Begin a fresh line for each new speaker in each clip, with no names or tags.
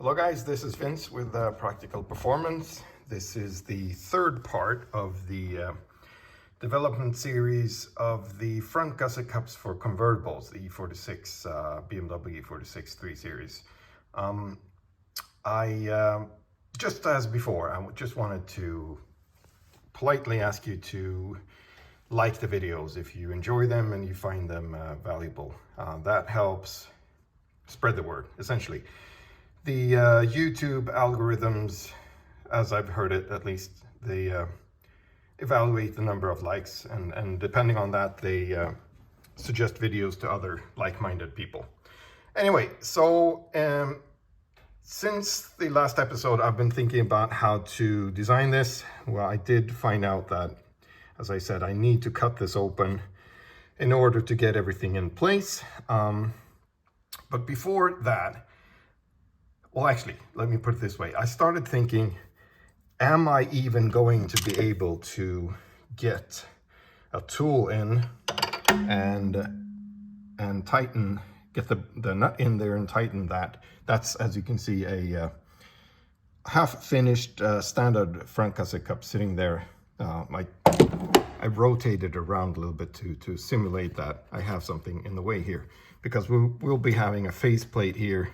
Hello guys, this is Vince with Practical Performance. This is the third part of the development series of the front gusset cups for convertibles, the E46, BMW E46 3 Series. Just as before, I just wanted to politely ask you to like the videos if you enjoy them and you find them valuable. That helps spread the word, essentially. The YouTube algorithms, as I've heard it at least, they evaluate the number of likes, and depending on that, they suggest videos to other like-minded people. Anyway, so since the last episode, I've been thinking about how to design this. Well, I did find out that, as I said, I need to cut this open in order to get everything in place. But before that, well, actually, let me put it this way. I started thinking, am I even going to be able to get a tool in and tighten, get the nut in there and tighten that? That's, as you can see, a half-finished standard front gusset cup sitting there. I rotated around a little bit to simulate that I have something in the way here, because we'll be having a face plate here,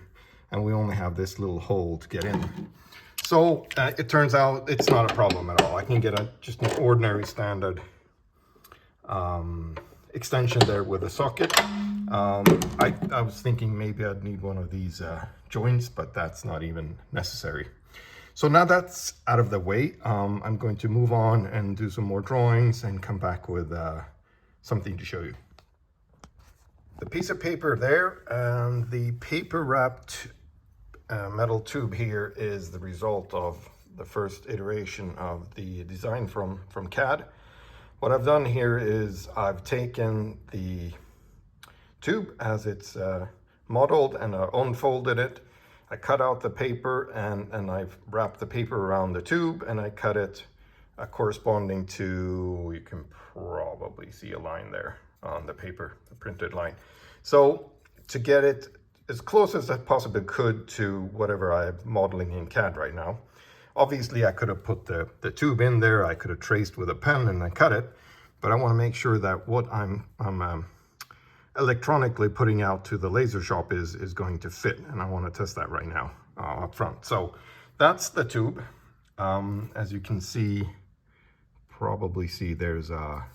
and we only have this little hole to get in. So it turns out it's not a problem at all. I can get just an ordinary standard extension there with a socket. I was thinking maybe I'd need one of these joints, but that's not even necessary. So now that's out of the way, I'm going to move on and do some more drawings and come back with something to show you. The piece of paper there and the paper wrapped metal tube here is the result of the first iteration of the design from CAD. What I've done here is I've taken the tube as it's modeled and I unfolded it. I cut out the paper and I've wrapped the paper around the tube, and I cut it corresponding to, you can probably see a line there on the paper, the printed line. So to get it as close as I possibly could to whatever I'm modeling in CAD right now. Obviously, I could have put the tube in there, I could have traced with a pen and I cut it, but I want to make sure that what I'm electronically putting out to the laser shop is going to fit, and I want to test that right now up front. So that's the tube. As you can see, probably see there's a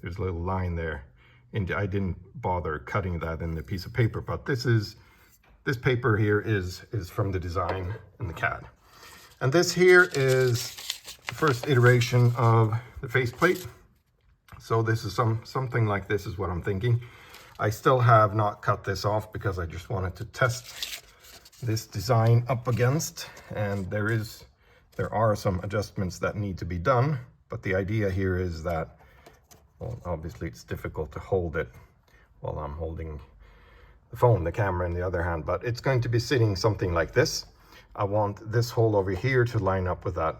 little line there, and I didn't bother cutting that in the piece of paper, but this paper here is from the design in the CAD. And this here is the first iteration of the faceplate. So this is something like this is what I'm thinking. I still have not cut this off because I just wanted to test this design up against, and there are some adjustments that need to be done, but the idea here is that, well, obviously it's difficult to hold it while I'm holding the phone, the camera in the other hand, but it's going to be sitting something like this. I want this hole over here to line up with that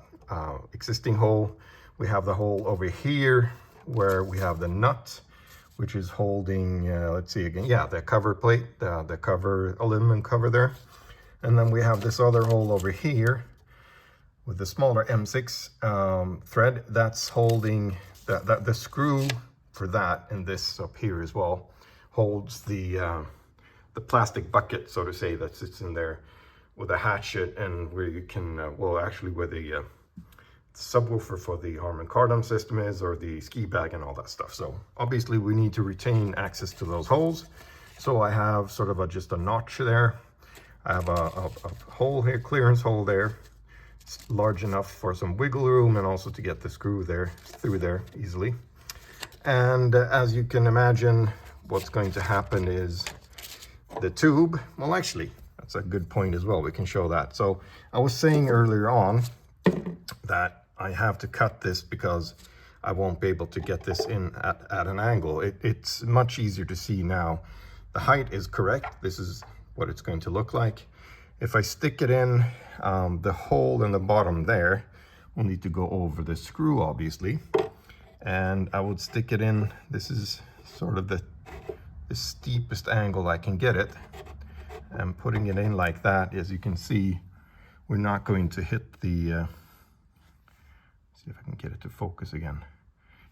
existing hole. We have the hole over here where we have the nut, which is holding, let's see again, yeah, the cover plate, the cover, aluminum cover there. And then we have this other hole over here with the smaller M6 thread that's holding the screw for that, and this up here as well holds the plastic bucket, so to say, that sits in there with a hatchet, and where you can, well, actually where the subwoofer for the Harman Kardon system is, or the ski bag and all that stuff. So obviously we need to retain access to those holes. So I have sort of just a notch there. I have a hole here, clearance hole there. It's large enough for some wiggle room and also to get the screw there through there easily. And as you can imagine, what's going to happen is the tube, well, actually, that's a good point as well. We can show that. So I was saying earlier on that I have to cut this because I won't be able to get this in at an angle. It's much easier to see now. The height is correct. This is what it's going to look like. If I stick it in, the hole in the bottom there will need to go over the screw, obviously. And I would stick it in, this is sort of the steepest angle I can get it. And putting it in like that, as you can see, we're not going to hit the, see if I can get it to focus again.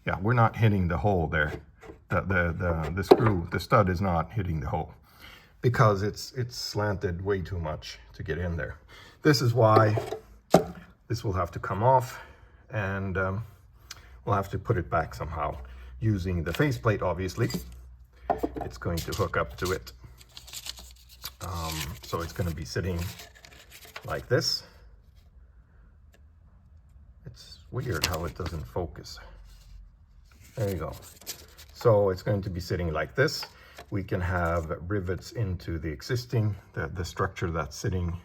Yeah, we're not hitting the hole there. The screw, the stud is not hitting the hole because it's slanted way too much to get in there. This is why this will have to come off, and we'll have to put it back somehow using the faceplate. Obviously, it's going to hook up to it. So it's going to be sitting like this. It's weird how it doesn't focus. There you go. So it's going to be sitting like this. We can have rivets into the existing, the structure that's sitting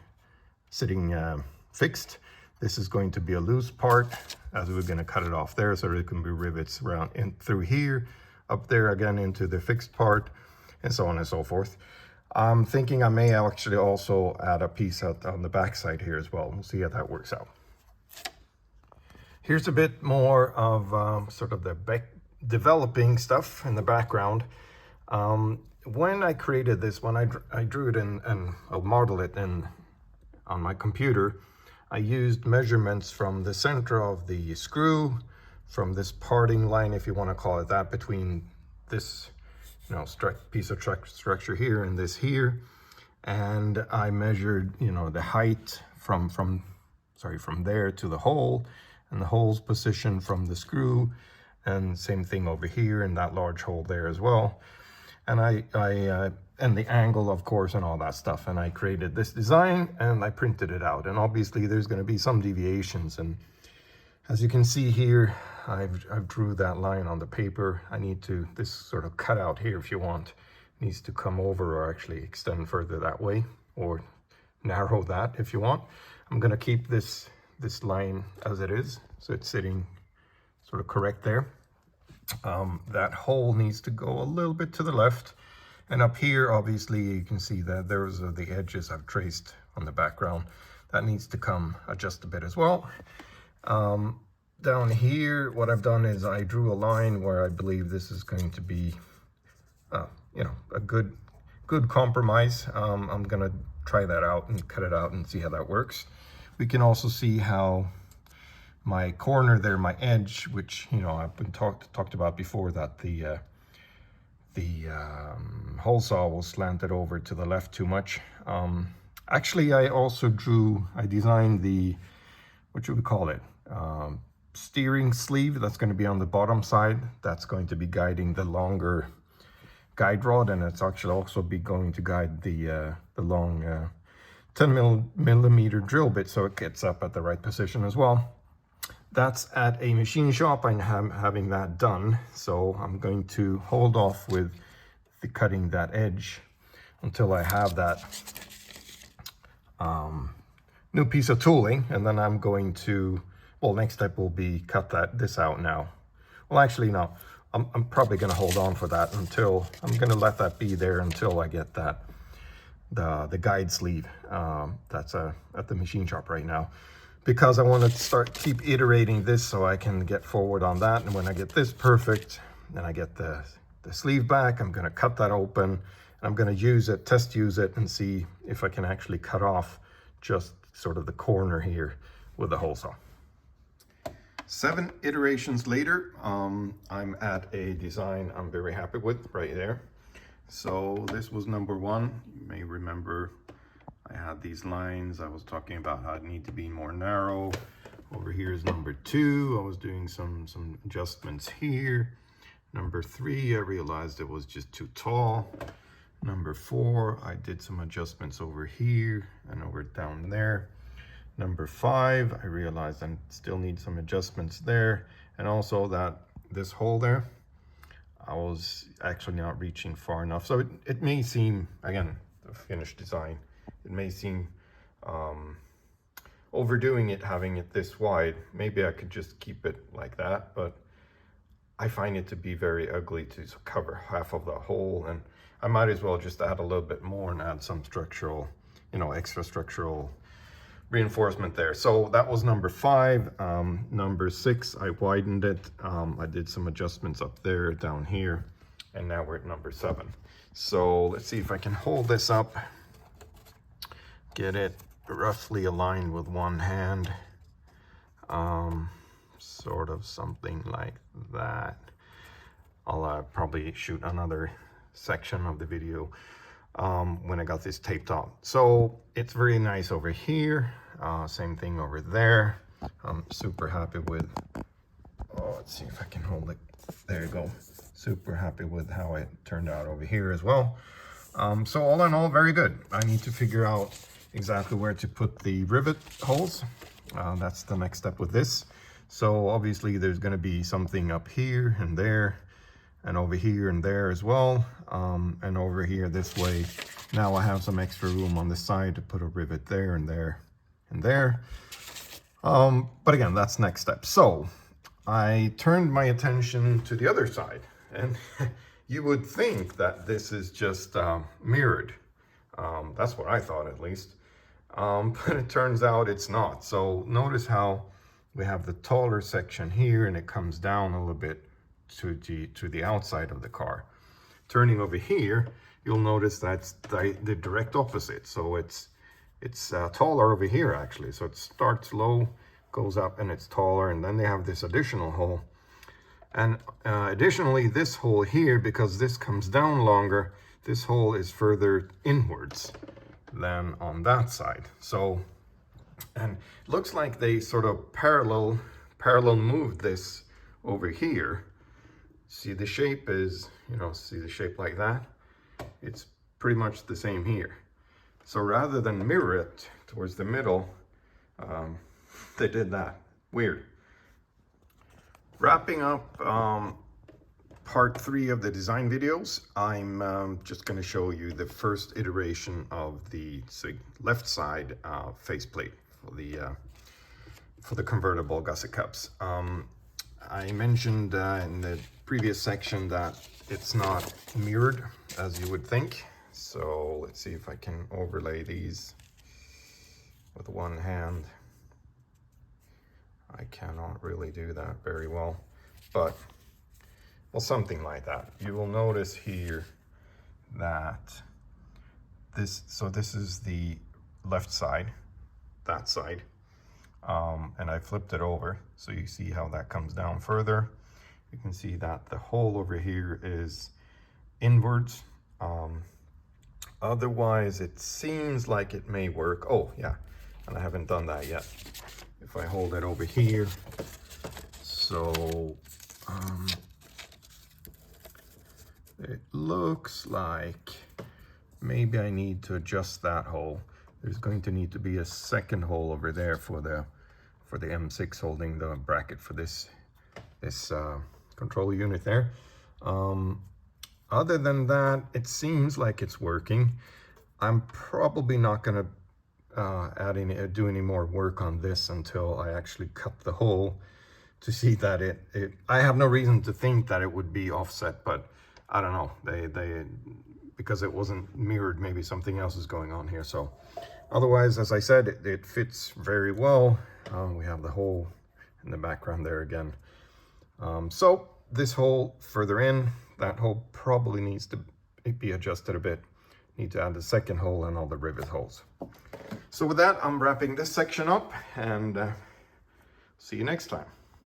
fixed. This is going to be a loose part, as we're going to cut it off there, so there can be rivets around in through here, up there again into the fixed part, and so on and so forth. I'm thinking I may actually also add a piece out on the back side here as well. We'll see how that works out. Here's a bit more of sort of the developing stuff in the background. When I created this, when I drew it in and I'll model it in on my computer, I used measurements from the center of the screw, from this parting line, if you want to call it that, between this piece of structure here and this here, and I measured the height from there to the hole, and the hole's position from the screw, and same thing over here in that large hole there as well, and and the angle, of course, and all that stuff. And I created this design and I printed it out, and obviously there's going to be some deviations, and as you can see here, I've drew that line on the paper. I need to, this sort of cutout here, if you want, needs to come over or actually extend further that way, or narrow that if you want. I'm going to keep this line as it is, so it's sitting sort of correct there. That hole needs to go a little bit to the left, and up here obviously you can see that there's the edges I've traced on the background. That needs to come adjust a bit as well. Down here, what I've done is I drew a line where I believe this is going to be a good compromise. I'm gonna try that out and cut it out and see how that works. We can also see how my corner there, my edge, which I've been talked about before, that the hole saw was slanted over to the left too much. Actually, I designed the, what should we call it, steering sleeve that's going to be on the bottom side. That's going to be guiding the longer guide rod, and it's actually also going to guide the long 10 millimeter drill bit, so it gets up at the right position as well. That's at a machine shop. I'm having that done, so I'm going to hold off with the cutting that edge until I have that new piece of tooling, and then I'm going to, well, next step will be cut this out now. Well, actually, no, I'm probably going to hold on for that until, I'm going to let that be there until I get that, the guide sleeve that's at the machine shop right now, because I want to keep iterating this so I can get forward on that. And when I get this perfect, then I get the sleeve back, I'm going to cut that open, and I'm going to test use it and see if I can actually cut off just sort of the corner here with the hole saw. 7 iterations later, I'm at a design I'm very happy with right there. So this was number 1. You may remember I had these lines. I was talking about how it need to be more narrow. Over here is number 2. I was doing some adjustments here. Number 3, I realized it was just too tall. Number 4, I did some adjustments over here and over down there. Number 5, I realized I still need some adjustments there, and also that this hole there, I was actually not reaching far enough. So it may seem, again, the finished design, it may seem overdoing it, having it this wide. Maybe I could just keep it like that, but I find it to be very ugly to cover half of the hole, and I might as well just add a little bit more and add some structural, extra structural reinforcement there. So that was number 5. Number 6, I widened it. I did some adjustments up there, down here, and now we're at number 7. So let's see if I can hold this up, get it roughly aligned with one hand. Sort of something like that. I'll probably shoot another section of the video when I got this taped out. So it's very nice over here. Same thing over there. I'm super happy with, oh, let's see if I can hold it. There you go. Super happy with how it turned out over here as well. So all in all, very good. I need to figure out exactly where to put the rivet holes. That's the next step with this. So obviously there's going to be something up here and there and over here and there as well, and over here this way. Now I have some extra room on the side to put a rivet there and there and there. But again, that's next step. So I turned my attention to the other side, and you would think that this is just mirrored. That's what I thought, at least. But it turns out it's not. So notice how we have the taller section here, and it comes down a little bit to the outside of the car. Turning over here, you'll notice that's the direct opposite. So it's taller over here, actually. So it starts low, goes up, and it's taller, and then they have this additional hole. And additionally, this hole here, because this comes down longer, this hole is further inwards than on that side. So, and it looks like they sort of parallel moved this over here. See, the shape is, see the shape like that? It's pretty much the same here. So rather than mirror it towards the middle, they did that. Weird. Wrapping up part 3 of the design videos, I'm just going to show you the first iteration of the left side faceplate for the convertible gusset cups. I mentioned in the previous section that it's not mirrored as you would think. So let's see if I can overlay these with one hand. I cannot really do that very well, but well, something like that. You will notice here that this is the left side, that side, and I flipped it over so you see how that comes down further. You can see that the hole over here is inwards. Otherwise, it seems like it may work. Oh yeah, and I haven't done that yet. If I hold it over here, so it looks like maybe I need to adjust that hole. There's going to need to be a second hole over there for the M6 holding the bracket for this control unit there. Other than that, it seems like it's working. I'm probably not going to do any more work on this until I actually cut the hole to see that I have no reason to think that it would be offset, but I don't know. They because it wasn't mirrored, maybe something else is going on here. So otherwise, as I said, it fits very well. We have the hole in the background there again. So this hole further in, that hole probably needs to be adjusted a bit. Need to add the second hole and all the rivet holes. So with that, I'm wrapping this section up, and see you next time.